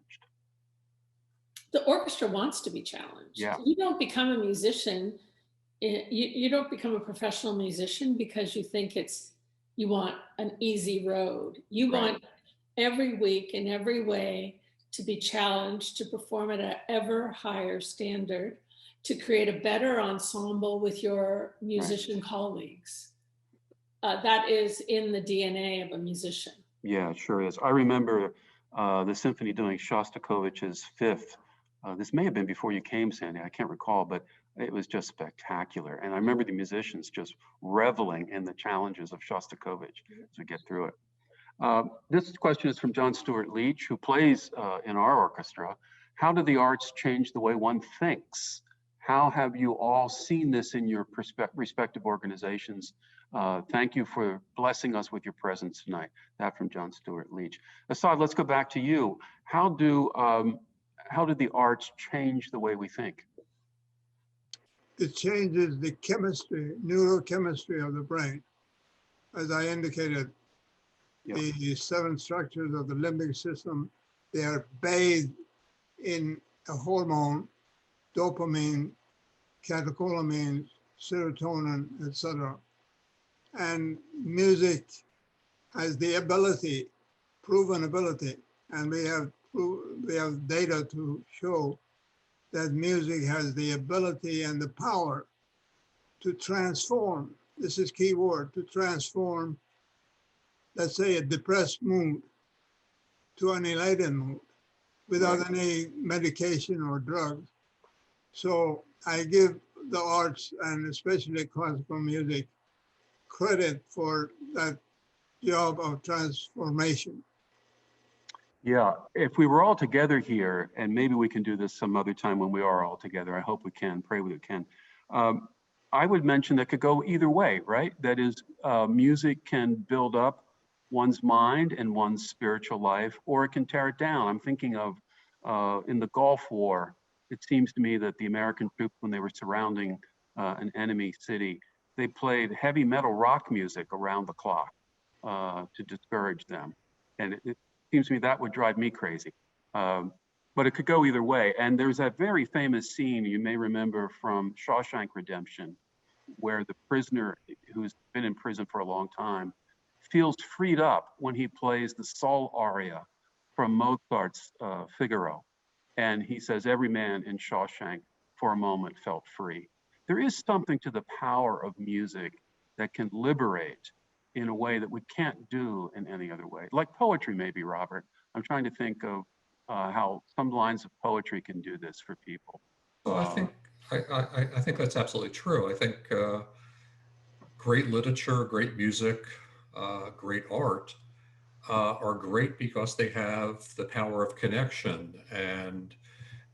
The orchestra wants to be challenged. You don't become a musician, you don't become a professional musician because you think you want an easy road. You want every week in every way to be challenged, to perform at an ever higher standard, to create a better ensemble with your musician colleagues. That is in the DNA of a musician. Yeah, it sure is. I remember the symphony doing Shostakovich's Fifth. This may have been before you came, Sandy, I can't recall, but it was just spectacular. And I remember the musicians just reveling in the challenges of Shostakovich as we get through it. This question is from John Stuart Leach, who plays in our orchestra. How do the arts change the way one thinks? How have you all seen this in your respective organizations? Thank you for blessing us with your presence tonight. That from John Stuart Leach. Assad, let's go back to you. How did the arts change the way we think? It changes the chemistry, neurochemistry of the brain. As I indicated, the 7 structures of the limbic system, they are bathed in a hormone, dopamine, catecholamines, serotonin, etc. And music has the ability, proven ability, and we have data to show that music has the ability and the power to transform, this is key word, to transform, let's say, a depressed mood to an elated mood without any medication or drugs. So I give the arts, and especially classical music, credit for that job of transformation. Yeah, if we were all together here, and maybe we can do this some other time when we are all together, I hope we can, pray we can. I would mention that could go either way, right? That is, music can build up one's mind and one's spiritual life, or it can tear it down. I'm thinking of in the Gulf War, it seems to me that the American troops, when they were surrounding an enemy city, they played heavy metal rock music around the clock to discourage them. And it seems to me that would drive me crazy. But it could go either way. And there's that very famous scene you may remember from Shawshank Redemption, where the prisoner who's been in prison for a long time feels freed up when he plays the Sol aria from Mozart's Figaro. And he says, every man in Shawshank for a moment felt free. There is something to the power of music that can liberate in a way that we can't do in any other way. Like poetry, maybe, Robert. I'm trying to think of how some lines of poetry can do this for people. Well, I think that's absolutely true. I think great literature, great music, great art are great because they have the power of connection, and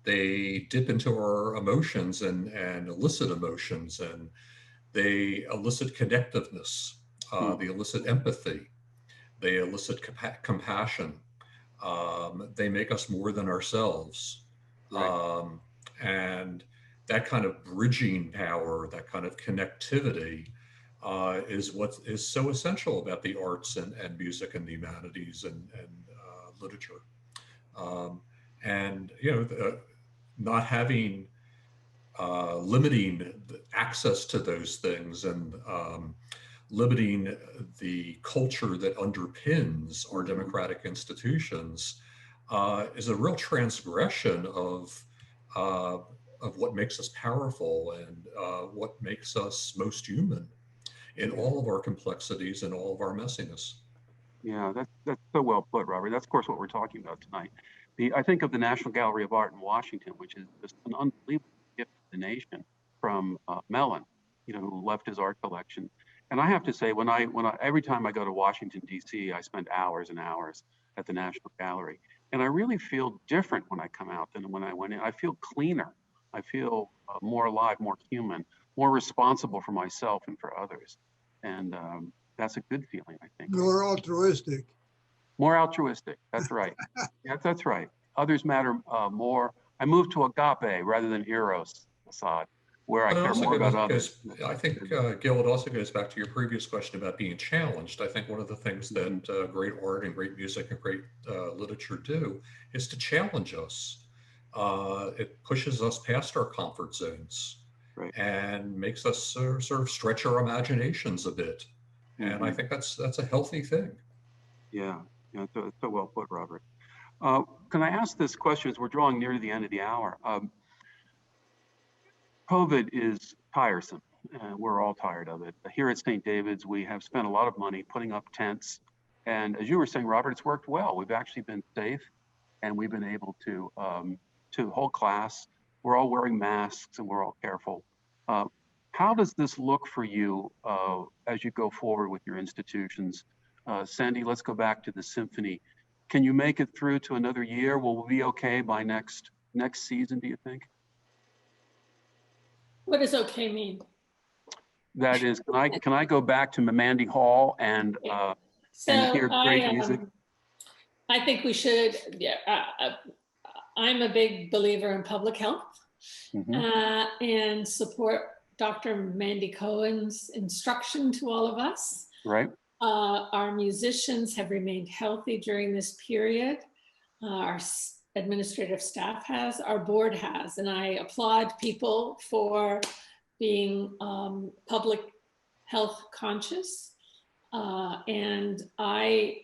they dip into our emotions and elicit emotions, and they elicit connectiveness, they elicit empathy, they elicit compassion. They make us more than ourselves. Right. And that kind of bridging power, that kind of connectivity is what is so essential about the arts and music and the humanities and literature. And, you know, not having limiting access to those things and limiting the culture that underpins our democratic institutions is a real transgression of what makes us powerful and what makes us most human in all of our complexities and all of our messiness. Yeah, that's so well put, Robert. That's, of course, what we're talking about tonight. I think of the National Gallery of Art in Washington, which is just an unbelievable gift to the nation from Mellon, you know, who left his art collection. And I have to say, every time I go to Washington, D.C., I spend hours and hours at the National Gallery. And I really feel different when I come out than when I went in. I feel cleaner. I feel more alive, more human, more responsible for myself and for others. And that's a good feeling, I think. More altruistic. More altruistic. That's right. Yeah, that's right. Others matter more. I moved to agape rather than eros, Assad, where I care more about others. I think, Gil, it also goes back to your previous question about being challenged. I think one of the things that great art and great music and great literature do is to challenge us. It pushes us past our comfort zones, right, and makes us sort of stretch our imaginations a bit. And I think that's a healthy thing. Yeah, so well put, Robert. Can I ask this question as we're drawing near to the end of the hour? COVID is tiresome. We're all tired of it. Here at St. David's, we have spent a lot of money putting up tents. And as you were saying, Robert, it's worked well. We've actually been safe, and we've been able to hold class. We're all wearing masks, and we're all careful. How does this look for you as you go forward with your institutions? Sandy, let's go back to the Symphony. Can you make it through to another year? Will we be okay by next season, do you think? What does okay mean? That is, can I go back to Mandy Hall and hear great music? I think we should. Yeah, I'm a big believer in public health and support Dr. Mandy Cohen's instruction to all of us. Right. Our musicians have remained healthy during this period. Our administrative staff has, our board has, and I applaud people for being public health conscious. And I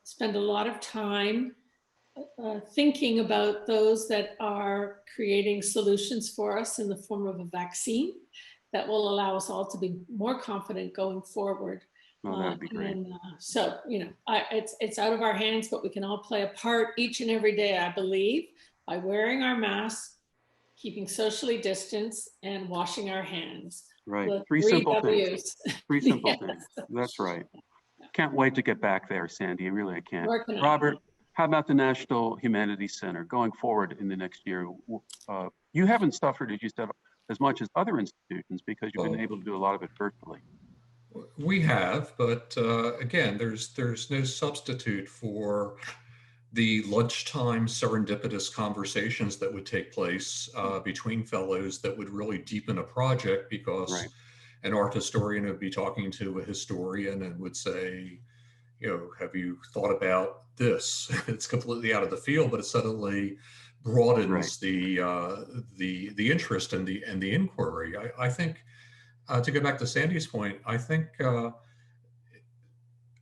spend a lot of time thinking about those that are creating solutions for us in the form of a vaccine that will allow us all to be more confident going forward. Oh, that'd be great. And so, you know, it's out of our hands, but we can all play a part each and every day, I believe, by wearing our masks, keeping socially distanced, and washing our hands. Right. The Three simple W's. things. Three simple things. That's right. Can't wait to get back there, Sandy. Really, I can't. Working on it. Robert, how about the National Humanities Center going forward in the next year? You haven't suffered, as you said, as much as other institutions because you've been able to do a lot of it virtually. We have, but again, there's no substitute for the lunchtime serendipitous conversations that would take place between fellows that would really deepen a project, because Right. an art historian would be talking to a historian and would say, you know, have you thought about this? It's completely out of the field, but it suddenly broadens the interest and the inquiry. I think to go back to Sandy's point, I think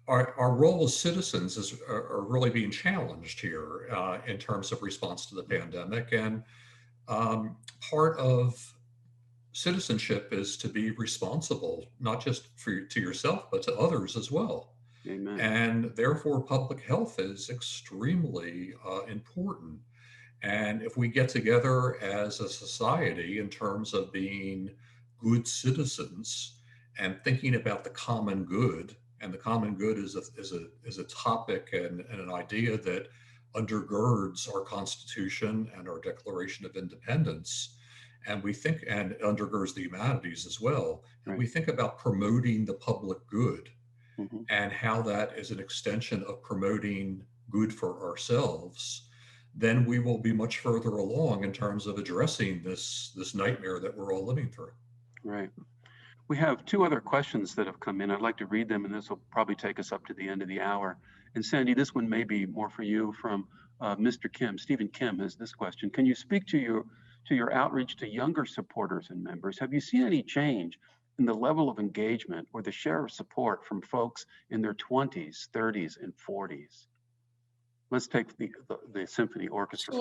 our role as citizens are really being challenged here in terms of response to the pandemic. And part of citizenship is to be responsible, not just to yourself, but to others as well. Amen. And therefore, public health is extremely important. And if we get together as a society in terms of being good citizens and thinking about the common good, and the common good is a topic and an idea that undergirds our Constitution and our Declaration of Independence, and we think, and undergirds the humanities as well. And we think about promoting the public good and how that is an extension of promoting good for ourselves, then we will be much further along in terms of addressing this nightmare that we're all living through. Right. We have two other questions that have come in. I'd like to read them, and this will probably take us up to the end of the hour. And Sandy, this one may be more for you from Mr. Kim. Stephen Kim has this question. Can you speak to your outreach to younger supporters and members? Have you seen any change in the level of engagement or the share of support from folks in their 20s, 30s, and 40s? Let's take the symphony orchestra.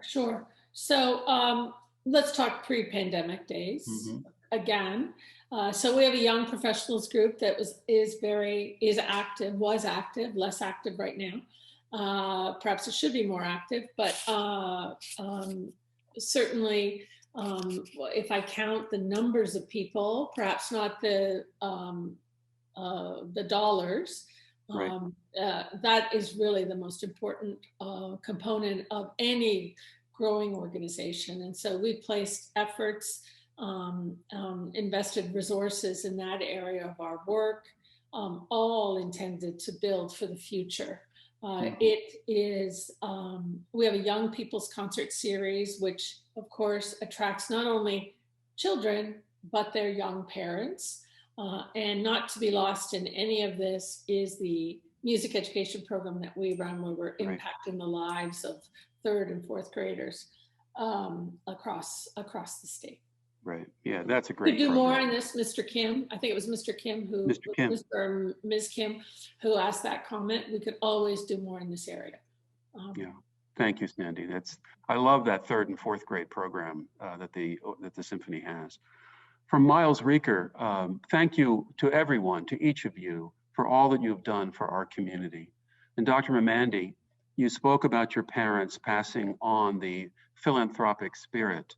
Sure. So let's talk pre-pandemic days again. So we have a young professionals group that was active, less active right now. Perhaps it should be more active, but certainly if I count the numbers of people, perhaps not the dollars, that is really the most important component of any growing organization. And so we placed efforts, invested resources in that area of our work, all intended to build for the future. It is, we have a young people's concert series, which of course attracts not only children, but their young parents. And not to be lost in any of this is the music education program that we run, where we're impacting the lives of 3rd and 4th graders across the state. Right. Yeah, that's a great. We do more on this, Mr. Kim. I think it was Mr. Kim who, Mr. Ms. Kim, who asked that comment. We could always do more in this area. Yeah. Thank you, Sandy. I love that 3rd and 4th grade program that the Symphony has. From Miles Reeker, thank you to everyone, to each of you, for all that you've done for our community. And Dr. Mamandi, you spoke about your parents passing on the philanthropic spirit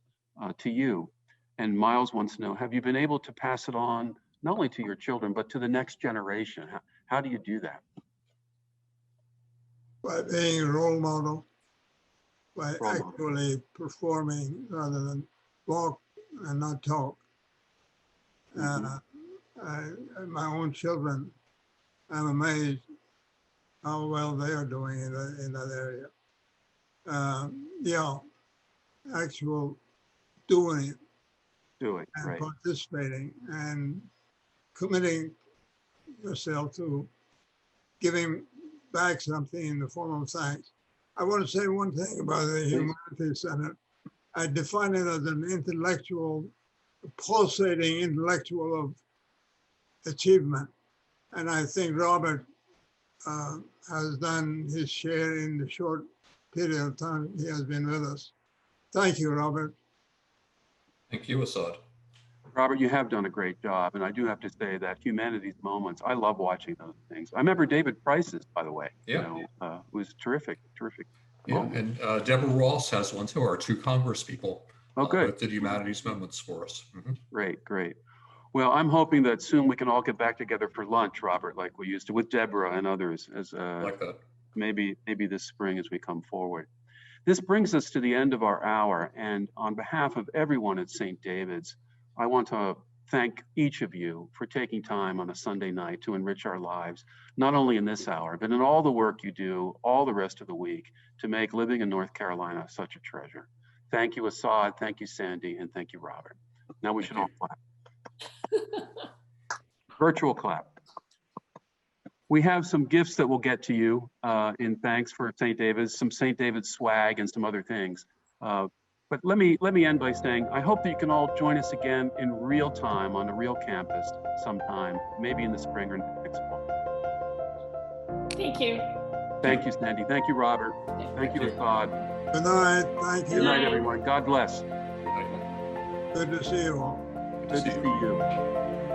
to you. And Miles wants to know, have you been able to pass it on not only to your children, but to the next generation? How do you do that? By being a role model, by actually performing rather than walk and not talk. My own children, I'm amazed how well they are doing in that area. Actual doing and participating and committing yourself to giving back something in the form of thanks. I want to say one thing about the Humanities Center. I define it as an intellectual, pulsating intellectual of achievement. And I think Robert has done his share in the short period of time he has been with us. Thank you, Robert. Thank you, Assad. Robert, you have done a great job. And I do have to say that Humanities Moments, I love watching those things. I remember David Price's, by the way. Yeah. It was terrific. Yeah, moment. and Deborah Ross has one too, our 2 Congress people. Oh, good. Both did Humanities Moments for us. Great. Well, I'm hoping that soon we can all get back together for lunch, Robert, like we used to with Deborah and others, as Like that. maybe this spring as we come forward. This brings us to the end of our hour, and on behalf of everyone at St. David's, I want to thank each of you for taking time on a Sunday night to enrich our lives, not only in this hour, but in all the work you do all the rest of the week to make living in North Carolina such a treasure. Thank you, Assad, thank you, Sandy, and thank you, Robert. Now we should all clap. Virtual clap. We have some gifts that we'll get to you in thanks for St. David's, some St. David's swag and some other things. But let me end by saying, I hope that you can all join us again in real time on a real campus sometime, maybe in the spring or next fall. Thank you. Thank you, Sandy. Thank you, Robert. Thank you, Assad. Good night. Thank you. Good night, everyone. God bless. Good to see you all. Good to see you.